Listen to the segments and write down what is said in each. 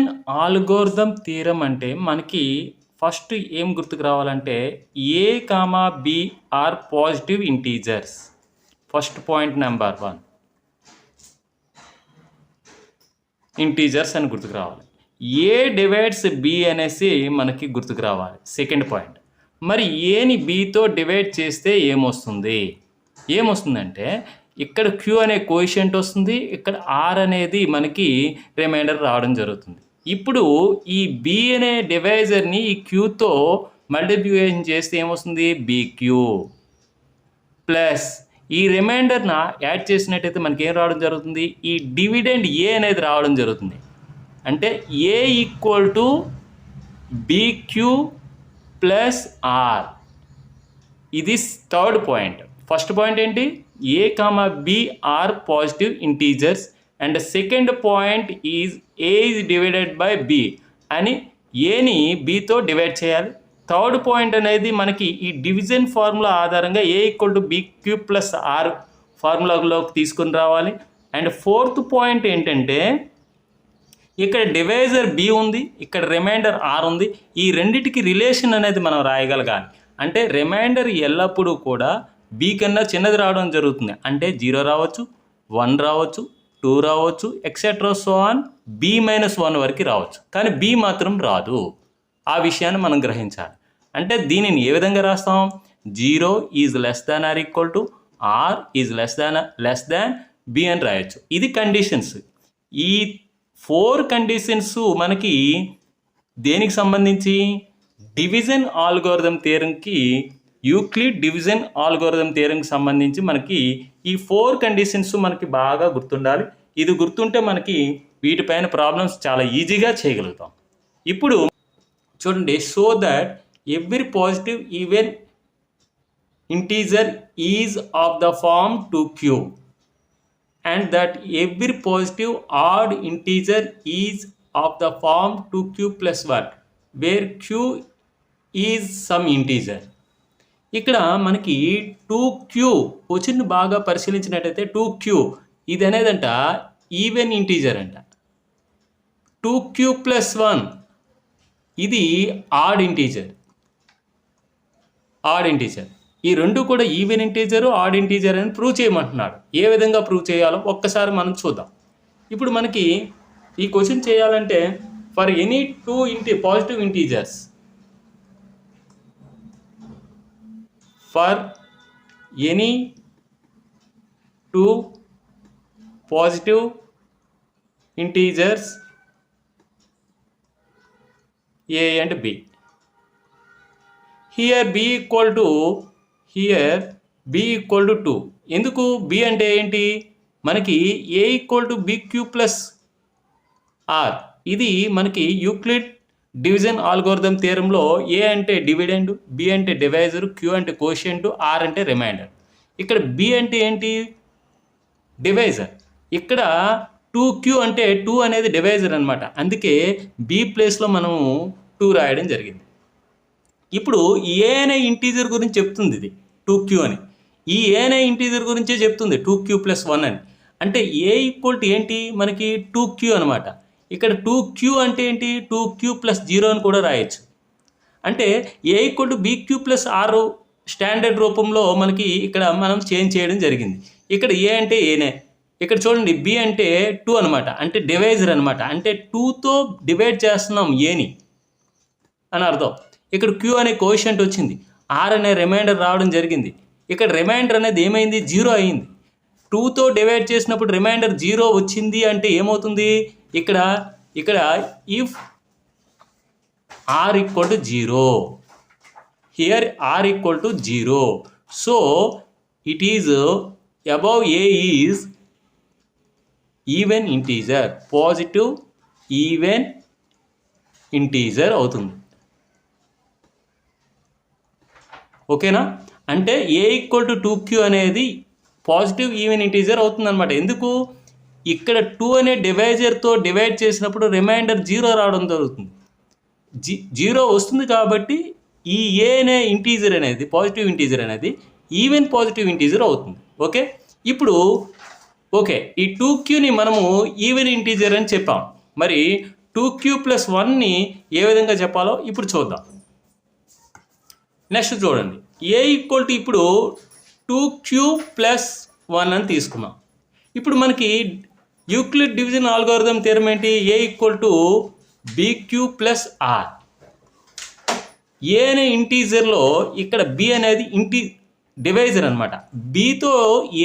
Division algorithm theorem అంటే మనకి first ఏం గుర్తుకు రావాలంటే A comma B R positive integers. First point number 1 integers అని గుర్తుకు రావాలి. ఏ డివైడ్స్ బి అనేసి మనకి గుర్తుకు రావాలి. సెకండ్ పాయింట్, మరి ఏని బితో డివైడ్ చేస్తే ఏమొస్తుందంటే ఇక్కడ క్యూ అనే కోఎఫిషియంట్ వస్తుంది, ఇక్కడ ఆర్ అనేది మనకి రిమైండర్ రావడం జరుగుతుంది. ఇప్పుడు ఈ బి అనే డివైజర్ని ఈ క్యూతో మల్టిప్లికేషన్ చేస్తే ఏమొస్తుంది, బిక్యూ ప్లస్ ఈ రిమైండర్న యాడ్ చేసినట్టయితే మనకి ఏం రావడం జరుగుతుంది, ఈ డివిడెండ్ ఏ అనేది రావడం జరుగుతుంది. అంటే A equal to BQ plus are. ఇది థర్డ్ పాయింట్. ఫస్ట్ పాయింట్ ఏంటి, A comma B R positive integers and second point is A is divided by B అని ఏని బితో డివైడ్ చేయాలి. థర్డ్ పాయింట్ అనేది మనకి ఈ డివిజన్ ఫార్ములా ఆధారంగా A equal to BQ plus R ఫార్ములాలోకి తీసుకుని రావాలి. అండ్ ఫోర్త్ పాయింట్ ఏంటంటే ఇక్కడ డివైజర్ బి ఉంది, ఇక్కడ రిమైండర్ ఆర్ ఉంది. ఈ రెండిటికి రిలేషన్ అనేది మనం రాయగలగాలి. అంటే రిమైండర్ ఎల్లప్పుడూ కూడా బి కన్నా చిన్నది రావడం జరుగుతుంది. అంటే 0 రావచ్చు, 1 రావచ్చు, 2 రావచ్చు, ఎక్సెట్రా సో ఆన్ B-1 వరకు రావచ్చు. కానీ బి మాత్రం రాదు. ఆ విషయాన్ని మనం గ్రహించాలి. అంటే దీనిని ఏ విధంగా రాస్తాం, 0 is less than or equal to r is less than b అని రాయొచ్చు. ఇది కండిషన్స్. ఈ 4 కండిషన్స్ మనకి దేనికి సంబంధించి, డివిజన్ ఆల్గోరిథం థియరంకి, యూక్లిడ్ డివిజన్ ఆల్గోరిథం థియరంకి సంబంధించి మనకి ఈ 4 కండిషన్స్ మనకి బాగా గుర్తుండాలి. ఇది గుర్తుంటే మనకి వీటిపైన ప్రాబ్లమ్స్ చాలా ఈజీగా చేయగలుగుతాం. ఇప్పుడు చూడండి, so that every positive even integer is of the form 2q and that every positive odd integer is of the form 2q plus 1 where q is some integer. ఇక్కడ మనకి 2q క్వశ్చన్ బాగా పరిశీలించినట్టయితే 2q ఇది అనేదంట even integer అంట. 2q plus 1 ఇది add integer. ఈ రెండు కూడా even integer odd integer అని ప్రూవ్ చేయమంటున్నాడు. ఏ విధంగా ప్రూవ్ చేయాలో ఒక్కసారి మనం చూద్దాం. ఇప్పుడు మనకి ఈ క్వశ్చన్ చేయాలంటే for any 2 positive integers, for any 2 positive integers a and b, here b equal to 2. ఎందుకు b అంటే ఏంటి, మనకి a equal to BQ plus are. ఇది మనకి యూక్లిడ్ డివిజన్ ఆల్గోరిథం థియరంలో a అంటే డివిడెండ్, b అంటే డివైజర్, q అంటే కోషియంట్, r అంటే రిమైండర్. ఇక్కడ b అంటే ఏంటి, డివైజర్. ఇక్కడ 2q అంటే 2 అనేది డివైజర్ అనమాట. అందుకే b ప్లేస్లో మనం 2 రాయడం జరిగింది. ఇప్పుడు ఏ అనే ఇంటీజర్ గురించి చెప్తుంది ఇది 2q అని. ఈ ఏ అనే ఇంటీజర్ గురించే చెప్తుంది 2q ప్లస్ 1 అని. అంటే ఏ ఈక్వల్ టు ఏంటి, మనకి 2q అనమాట. ఇక్కడ 2q అంటే ఏంటి, 2q ప్లస్ 0 అని కూడా రాయొచ్చు. అంటే A equal to BQ plus R standard రూపంలో మనకి ఇక్కడ మనం చేంజ్ చేయడం జరిగింది. ఇక్కడ ఏ అంటే ఏనే, ఇక్కడ చూడండి బి అంటే 2 అనమాట, అంటే డివైజర్ అనమాట. అంటే 2తో డివైడ్ చేస్తున్నాం ఏని అని అర్థం. ఇక్కడ క్యూ అనే కోఎఫిషియంట్ వచ్చింది, ఆర్ అనే రిమైండర్ రావడం జరిగింది. ఇక్కడ రిమైండర్ అనేది ఏమైంది, 0 అయింది. 2తో డివైడ్ చేసినప్పుడు రిమైండర్ 0 వచ్చింది అంటే ఏమవుతుంది, ఇక్కడ if are equal to 0, here r equal to 0, so it is above a is even integer, positive even integer అవుతుంది. ఓకేనా, అంటే ఏ ఈక్వల్ టు 2q అనేది పాజిటివ్ ఈవెన్ ఇంటీజర్ అవుతుందన్నమాట. ఎందుకు, ఇక్కడ 2 అనే డివైజర్తో డివైడ్ చేసినప్పుడు రిమైండర్ 0 రావడం జరుగుతుంది. 0 వస్తుంది కాబట్టి ఈ ఏ అనే ఇంటీజర్ అనేది పాజిటివ్ ఇంటీజర్ అనేది ఈవెన్ పాజిటివ్ ఇంటీజర్ అవుతుంది. ఓకే, ఈ 2qని మనము ఈవెన్ ఇంటీజర్ అని చెప్పాం. మరి 2q ప్లస్ 1ని ఏ విధంగా చెప్పాలో ఇప్పుడు చూద్దాం. నెక్స్ట్ చూడండి, ఏ ఈక్వల్ టు ఇప్పుడు 2q ప్లస్ 1 అని తీసుకున్నాం. ఇప్పుడు మనకి యూక్లిడ్ డివిజన్ ఆల్గోరిథం థియరం ఏంటి? A equal to bq plus r. A అనే ఇంటీజర్లో ఇక్కడ బి అనేది డివైజర్ అనమాట. బీతో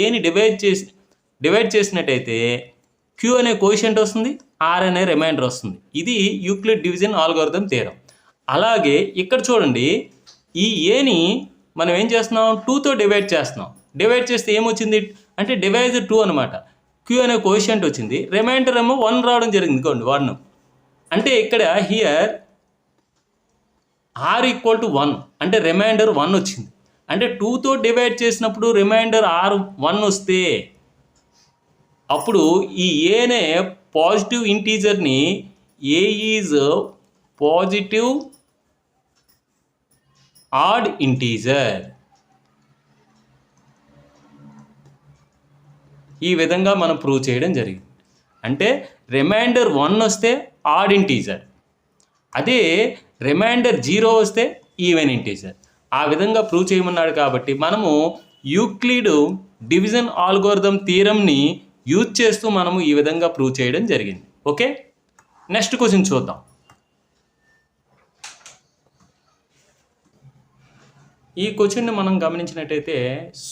ఏని డివైడ్ చేసినట్టయితే క్యూ అనే కోషియంట్ వస్తుంది, ఆర్ అనే రిమైండర్ వస్తుంది. ఇది యూక్లిడ్ డివిజన్ ఆల్గోరిథం థియరం. అలాగే ఇక్కడ చూడండి, ఈ ఏని మనం ఏం చేస్తున్నాం? 2తో డివైడ్ చేస్తున్నాం. డివైడ్ చేస్తే ఏమొచ్చింది అంటే డివైజర్ 2 అనమాట. క్యూ అనే కోషియంట్ వచ్చింది, రిమైండర్ ఏమో 1 రావడం జరిగింది. ఇంకోండి 1. అంటే ఇక్కడ హియర్ ఆర్ ఈక్వల్ టు 1 అంటే రిమైండర్ 1 వచ్చింది. అంటే 2తో డివైడ్ చేసినప్పుడు రిమైండర్ ఆర్ 1 వస్తే అప్పుడు ఈ ఏ అనే పాజిటివ్ ఇంటీజర్ని A is positive odd integer. ఈ విధంగా మనం ప్రూవ్ చేయడం జరిగింది. అంటే రిమైండర్ 1 వస్తే ఆడ్ ఇంటీజర్, అదే రిమైండర్ 0 వస్తే ఈవెన్ ఇంటీజర్. ఆ విధంగా ప్రూవ్ చేయమన్నాడు. కాబట్టి మనము యూక్లిడ్ డివిజన్ ఆల్గోరిథం థియరంని యూజ్ చేస్తూ మనము ఈ విధంగా ప్రూవ్ చేయడం జరిగింది. ఓకే, నెక్స్ట్ క్వశ్చన్ చూద్దాం. ఈ క్వశ్చన్ని మనం గమనించినట్టయితే,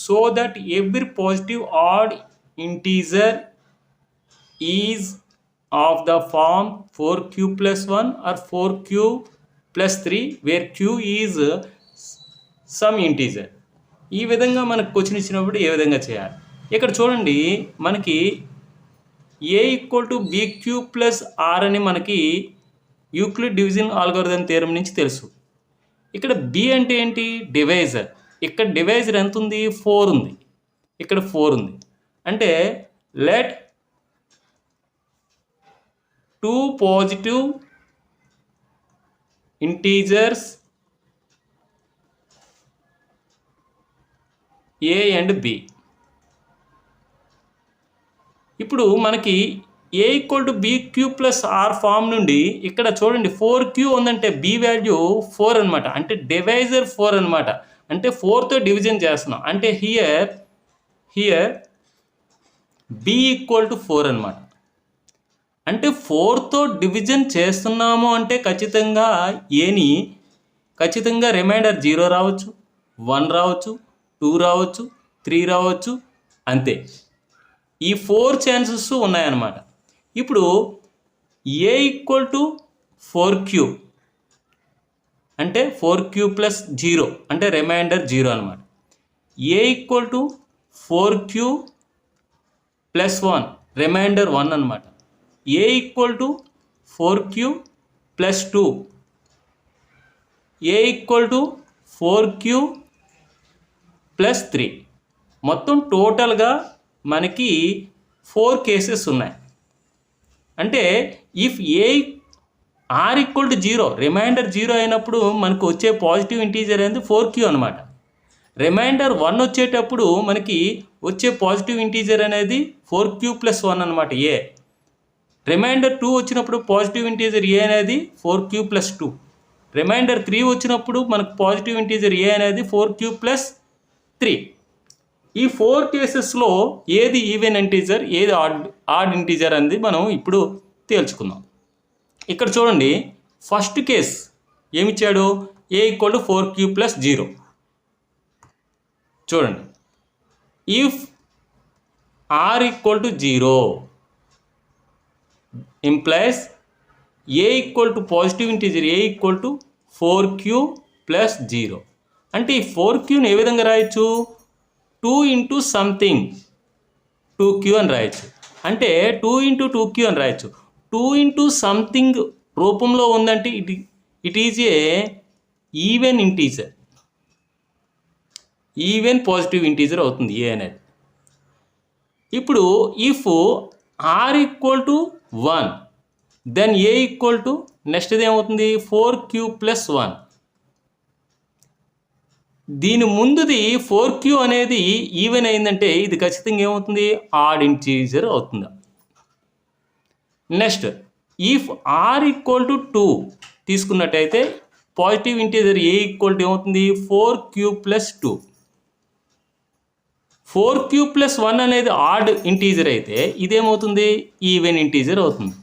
so that every positive odd integer is of the form 4q plus 1 or 4q plus 3 where q is some integer. ఈ విధంగా మనకు క్వశ్చన్ ఇచ్చినప్పుడు ఏ విధంగా చేయాలి? ఇక్కడ చూడండి, మనకి A equal to bq plus R అని మనకి యూక్లిడ్ డివిజన్ ఆల్గోరిథం థియరం నుంచి తెలుసు. ఇక్కడ బి అంటే ఏంటి? డివైజర్. ఇక్కడ డివైజర్ ఎంత ఉంది? 4 ఉంది. ఇక్కడ 4 ఉంది. అంటే let 2 positive integers A and B. ఇప్పుడు మనకి A equal to bq plus R form నుండి ఇక్కడ చూడండి 4q ఉందంటే బి వాల్యూ 4 అనమాట. అంటే డివైజర్ 4 అనమాట. అంటే 4తో డివిజన్ చేస్తున్నాం. అంటే హియర్ బి ఈక్వల్ టు 4 అనమాట. అంటే 4తో డివిజన్ చేస్తున్నాము అంటే ఖచ్చితంగా రిమైండర్ 0 రావచ్చు, 1 రావచ్చు, 2 రావచ్చు, 3 రావచ్చు, అంతే. ఈ 4 ఛాన్సెస్ ఉన్నాయన్నమాట. ఇప్పుడు ఏ ఈక్వల్ టు 4q అంటే 4q ప్లస్ 0 అంటే రిమైండర్ 0 అనమాట. A equal to 4q plus 1 remainder 1 అనమాట. A equal to 4q plus 2, A equal to 4q plus 3. మొత్తం టోటల్గా మనకి 4 కేసెస్ ఉన్నాయి. అంటే if are equal to 0 remainder 0 అయినప్పుడు మనకు వచ్చే పాజిటివ్ ఇంటీజర్ అనేది 4q అనమాట. రిమైండర్ 1 వచ్చేటప్పుడు మనకి వచ్చే పాజిటివ్ ఇంటీజర్ అనేది 4q ప్లస్ 1 అనమాట. ఏ రిమైండర్ 2 వచ్చినప్పుడు పాజిటివ్ ఇంటీజర్ ఏ అనేది 4q ప్లస్ 2. రిమైండర్ 3 వచ్చినప్పుడు మనకు పాజిటివ్ ఇంటీజర్ ఏ అనేది 4q ప్లస్ 3. ఈ 4 కేసెస్లో ఏది ఈవెన్ ఇంటీజర్, ఏది ఆడ్ ఇంటీజర్ అనేది మనం ఇప్పుడు తేల్చుకుందాం. ఇక్కడ చూడండి, ఫస్ట్ కేస్ ఏమిచ్చాడు? A equal to 4q plus 0. చూడండి, if are equal to 0 implies A equal to positive integer A equal to 4q plus 0. అంటే ఈ 4qని ఏ విధంగా రాయొచ్చు? 2 ఇంటూ సంథింగ్ 2q అని రాయొచ్చు. అంటే 2 ఇంటూ 2q అని రాయొచ్చు. 2 ఇంటూ సంథింగ్ రూపంలో ఉందంటే it is a even integer, even positive integer అవుతుంది ఏ అనేది. ఇప్పుడు if are equal to 1 then a equal to next ఏమవుతుంది? 4q plus 1. దీని ముందుది 4q అనేది ఈవెన్ అయిందంటే ఇది ఖచ్చితంగా ఏమవుతుంది? ఆడ్ ఇంటీజర్ అవుతుంది. Next if are equal to 2 తీసుకున్నట్టయితే positive integer A equal to ఏమవుతుంది 4³ + 2. 4³ + 1 అనేది ఆడ్ ఇంటీజర్ అయితే ఇదేమవుతుంది ఈవెన్ ఇంటీజర్ అవుతుంది.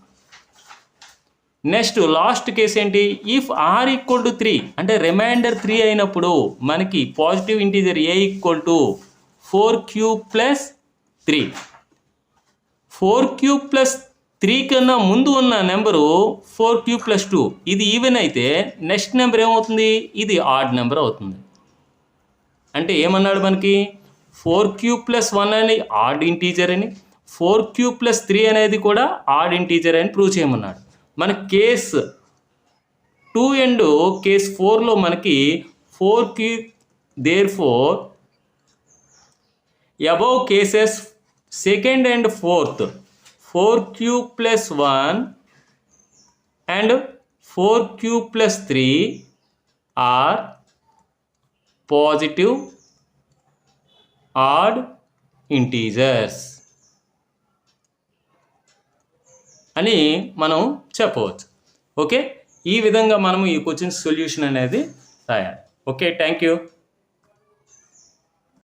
నెక్స్ట్ లాస్ట్ కేసు ఏంటి, ఇఫ్ ఆర్ ఈక్వల్ టు 3 అంటే రిమైండర్ 3 అయినప్పుడు మనకి positive integer A equal to 4³ + 3. 4³ + 3 కన్నా ముందు ఉన్న నెంబరు 4³ + 2 ఇది ఈవెన్ అయితే నెక్స్ట్ నెంబర్ ఏమవుతుంది, ఇది ఆడ్ నెంబర్ అవుతుంది. అంటే ఏమన్నాడు మనకి 4³ + 1 అని ఆడ్ ఇంటీజర్ అని, 4³ + 3 అనేది కూడా ఆడ్ ఇంటీజర్ అని ప్రూవ్ చేయమన్నాడు. మన కేసు 2 అండ్ కేసు 4లో మనకి 4 therefore above cases second and fourth 4³ + 1 and 4³ + 3 are positive odd integers అని మనం చెప్పవచ్చు. ఓకే, ఈ విధంగా మనము ఈ క్వశ్చన్ సొల్యూషన్ అనేది రాయాలి. Okay, thank you.